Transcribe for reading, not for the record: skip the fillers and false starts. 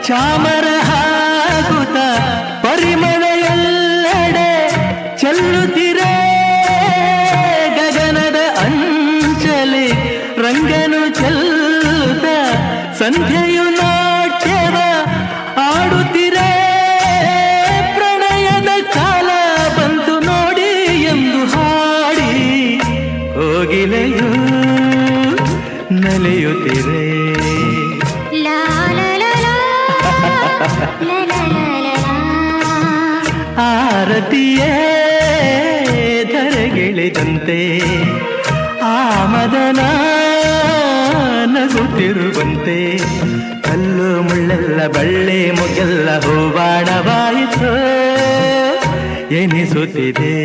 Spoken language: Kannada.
ಚಾಮರ ಹಾಕುತ್ತ ಪರಿಮಳ ಎಲ್ಲೆಡೆ ಚೆಲ್ಲುತ್ತಿರೆ ಗಗನದ ಅಂಚಲಿ ರಂಗನು ಚೆಲ್ಲುತ್ತ ಸಂಧ್ಯೆಯು ನಾಟ್ಯವ ಆಡುತ್ತಿರೆ ಪ್ರಣಯದ ಕಾಲ ಬಂತು ನೋಡಿ ಎಂದು ಹಾಡಿ ಕೋಗಿಲೆಯು ನಲಿಯುತ್ತಿರೆ ಆರತಿಯೇ ಧರೆಗಿಳಿದಂತೆ ಆ ಮದನ ನಗುತ್ತಿರುವಂತೆ ಕಲ್ಲು ಮುಳ್ಳೆಲ್ಲ ಬಳ್ಳಿ ಮುಗೆಲ್ಲ ಹೂವಾಡವಾಯಿತು ಎನಿಸುತ್ತಿದೆ.